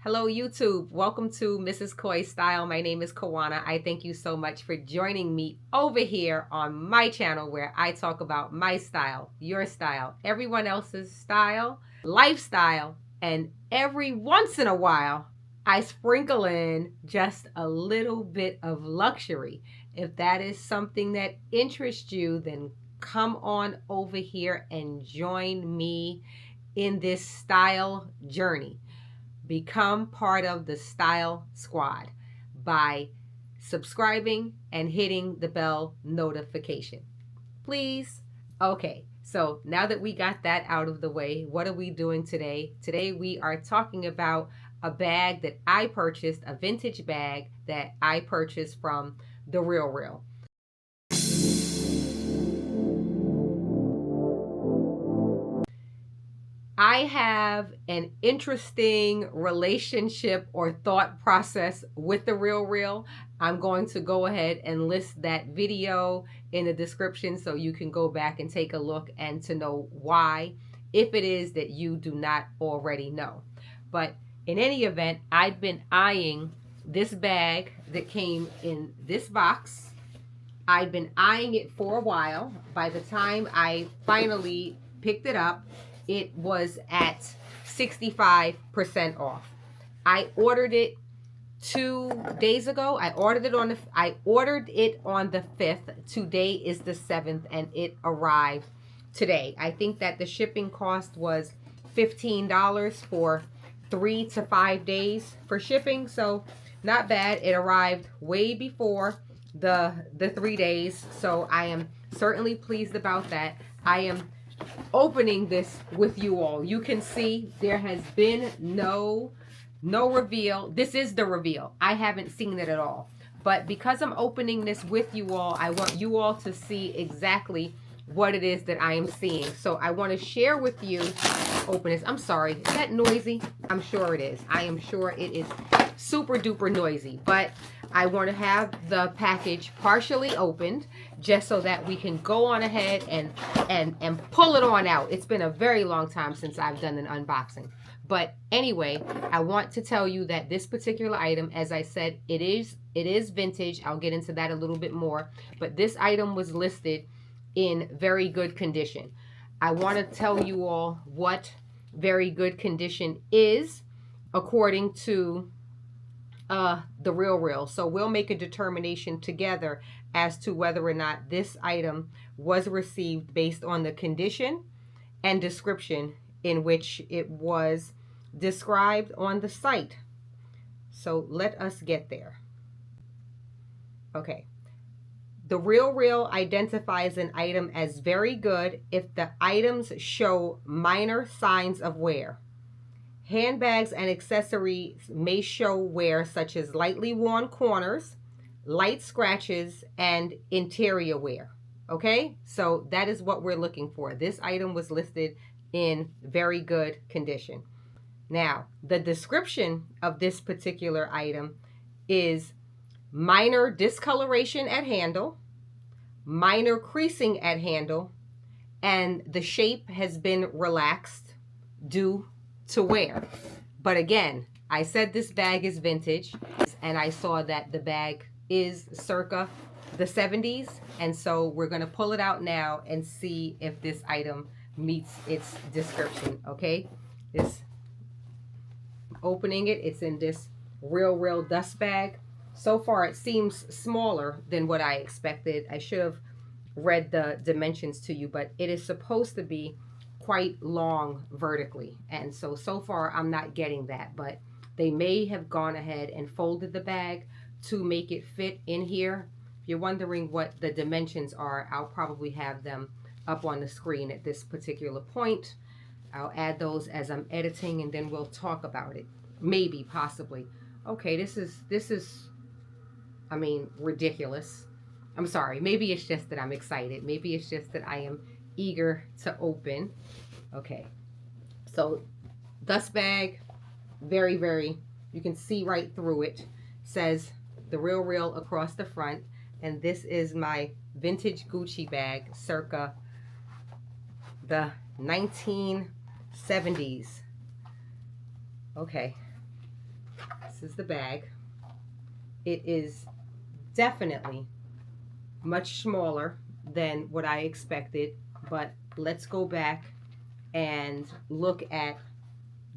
Hello, YouTube. Welcome to Mrs. Koi Style. My name is Kawana. I thank you so much for joining me over here on my channel where I talk about my style, your style, everyone else's style, lifestyle, and every once in a while, I sprinkle in just a little bit of luxury. If that is something that interests you, then come on over here and join me in this style journey. Become part of the Style Squad by subscribing and hitting the bell notification. Please. Okay, so now that we got that out of the way, what are we doing today? Today we are talking about a bag that I purchased, a vintage bag that I purchased from the RealReal. I have an interesting relationship or thought process with the RealReal. I'm going to go ahead and list that video in the description so you can go back and take a look and to know why, if it is that you do not already know. But in any event, I've been eyeing this bag that came in this box. I've been eyeing it for a while. By the time I finally picked it up, it was at 65% off. I ordered it 2 days ago. I ordered it on the 5th. Today is the 7th and it arrived today. I think that the shipping cost was $15 for 3 to 5 days for shipping, so not bad. It arrived way before the 3 days, so I am certainly pleased about that. I am opening this with you all. You can see there has been no reveal. This is the reveal. I haven't seen it at all, but because I'm opening this with you all, I want you all to see exactly what it is that I am seeing. So I want to share with you. Open this. I'm sorry, is that noisy? I'm sure it is. I am sure it is super duper noisy, but I want to have the package partially opened just so that we can go on ahead and pull it on out. It's been a very long time since I've done an unboxing. But anyway, I want to tell you that this particular item, as I said, it is vintage. I'll get into that a little bit more, but this item was listed in very good condition. I want to tell you all what very good condition is according to the RealReal. So we'll make a determination together as to whether or not this item was received based on the condition and description in which it was described on the site. So let us get there. Okay. The RealReal identifies an item as very good if the items show minor signs of wear. Handbags and accessories may show wear such as lightly worn corners, light scratches, and interior wear. Okay, so that is what we're looking for. This item was listed in very good condition. Now, the description of this particular item is minor discoloration at handle, minor creasing at handle, and the shape has been relaxed due to wear. But again, I said this bag is vintage, and I saw that the bag is circa the 70s, and so we're going to pull it out now and see if this item meets its description. Okay, this opening it, it's in this RealReal dust bag. So far it seems smaller than what I expected. I should have read the dimensions to you, but it is supposed to be quite long vertically, and so far I'm not getting that, but they may have gone ahead and folded the bag to make it fit in here. If you're wondering what the dimensions are, I'll probably have them up on the screen at this particular point. I'll add those as I'm editing, and then we'll talk about it, maybe, possibly. Okay, this is I mean, ridiculous. I'm sorry, maybe it's just that I'm excited, maybe it's just that I am eager to open. Okay, so dust bag, very, very, you can see right through it. Says the RealReal across the front, and this is my vintage Gucci bag circa the 1970s. Okay, This is the bag. It is definitely much smaller than what I expected, but let's go back and look at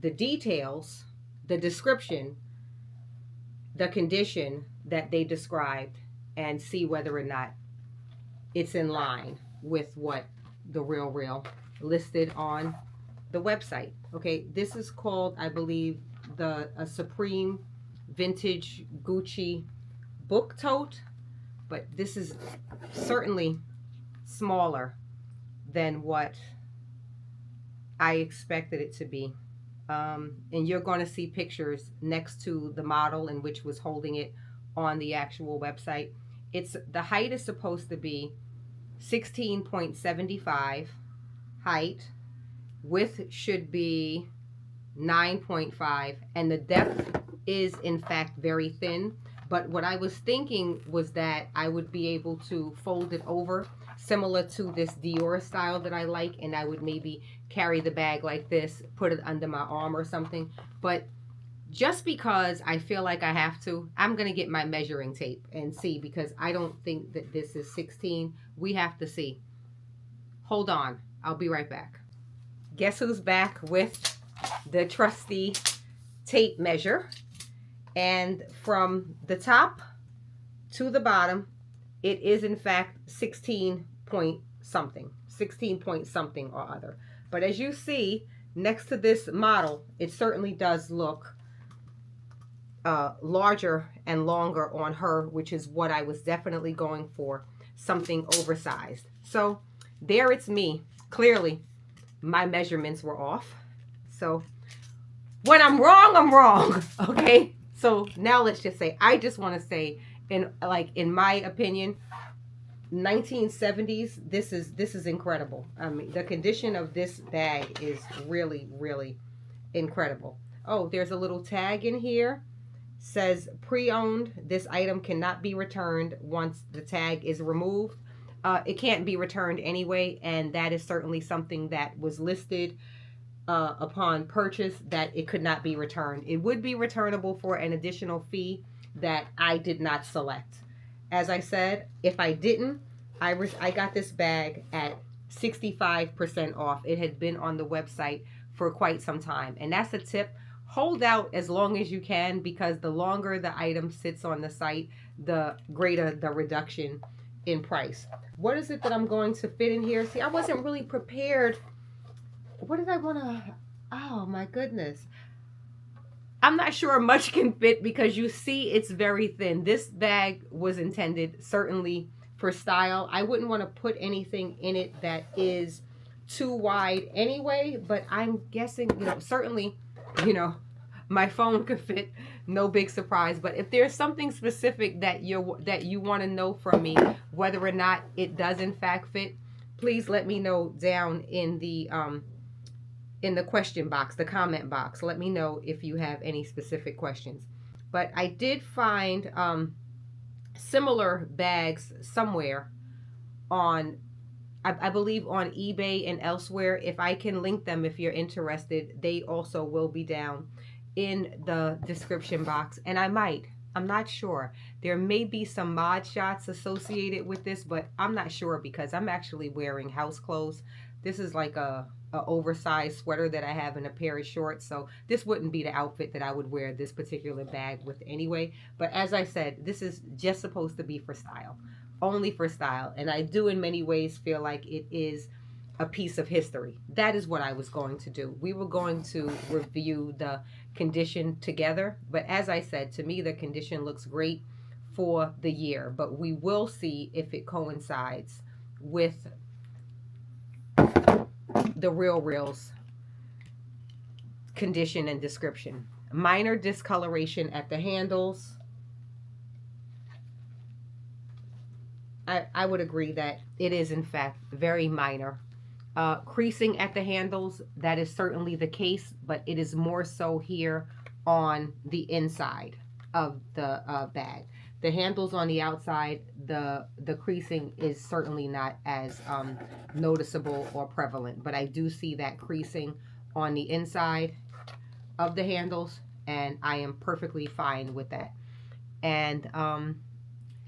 the details, the description, the condition that they described, and see whether or not it's in line with what the RealReal listed on the website. Okay, this is called, I believe, a Supreme Vintage Gucci book tote, but this is certainly smaller than what I expected it to be. And you're going to see pictures next to the model in which was holding it on the actual website. It's the height is supposed to be 16.75 height. Width should be 9.5, and the depth is in fact very thin. But what I was thinking was that I would be able to fold it over similar to this Dior style that I like, and I would maybe carry the bag like this, put it under my arm or something. But just because I feel like I have to, I'm going to get my measuring tape and see, because I don't think that this is 16. We have to see. Hold on. I'll be right back. Guess who's back with the trusty tape measure? And from the top to the bottom, it is in fact 16 point something or other. But as you see, next to this model, it certainly does look larger and longer on her, which is what I was definitely going for, something oversized. So there it's me. Clearly, my measurements were off. So when I'm wrong, I'm wrong. Okay. So now let's just say, I just want to say, in my opinion, 1970s, this is incredible. I mean, the condition of this bag is really, really incredible. Oh, there's a little tag in here. Says pre-owned. This item cannot be returned once the tag is removed. It can't be returned anyway, and that is certainly something that was listed upon purchase, that it could not be returned. It would be returnable for an additional fee that I did not select. As I said, if I didn't, I got this bag at 65% off. It had been on the website for quite some time, and that's a tip. Hold out as long as you can, because the longer the item sits on the site, the greater the reduction in price. What is it that I'm going to fit in here? See, I wasn't really prepared. What did I want to... Oh, my goodness. I'm not sure much can fit, because you see it's very thin. This bag was intended certainly for style. I wouldn't want to put anything in it that is too wide anyway, but I'm guessing, certainly, my phone could fit. No big surprise. But if there's something specific that you want to know from me, whether or not it does in fact fit, please let me know down in the question box, the comment box. Let me know if you have any specific questions. But I did find similar bags somewhere on, I believe, on eBay and elsewhere. If I can link them, if you're interested, they also will be down in the description box. And I'm not sure. There may be some mod shots associated with this, but I'm not sure, because I'm actually wearing house clothes. This is like a oversized sweater that I have in a pair of shorts, so this wouldn't be the outfit that I would wear this particular bag with anyway. But as I said, this is just supposed to be for style, only for style, and I do in many ways feel like it is a piece of history. That is what I was going to do. We were going to review the condition together, but as I said, to me the condition looks great for the year, but we will see if it coincides with the RealReal's condition and description. Minor discoloration at the handles. I would agree that it is in fact very minor. Creasing at the handles, that is certainly the case, but it is more so here on the inside of the bag. The handles on the outside, the creasing is certainly not as noticeable or prevalent, but I do see that creasing on the inside of the handles, and I am perfectly fine with that. And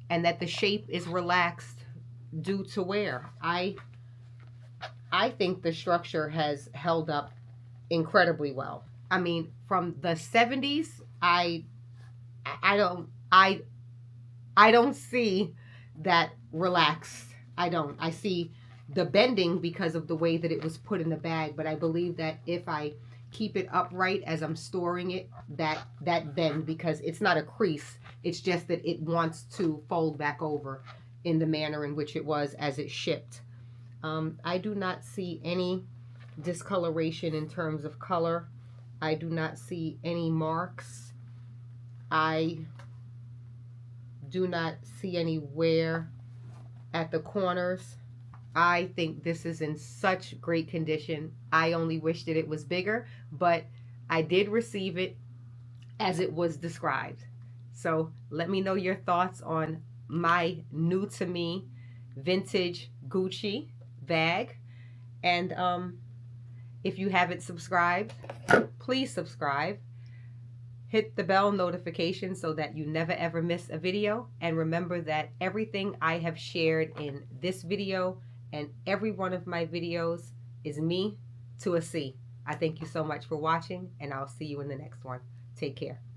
that the shape is relaxed due to wear. I think the structure has held up incredibly well. I mean, from the 70s, I don't I don't see that relaxed. I don't. I see the bending because of the way that it was put in the bag, but I believe that if I keep it upright as I'm storing it, that bend, because it's not a crease, it's just that it wants to fold back over in the manner in which it was as it shipped. I do not see any discoloration in terms of color. I do not see any marks. I do not see any wear at the corners. I think this is in such great condition. I only wish that it was bigger, but I did receive it as it was described. So let me know your thoughts on my new to me vintage Gucci bag. And if you haven't subscribed, please subscribe. Hit the bell notification so that you never ever miss a video. And remember that everything I have shared in this video and every one of my videos is me to a C. I thank you so much for watching, and I'll see you in the next one. Take care.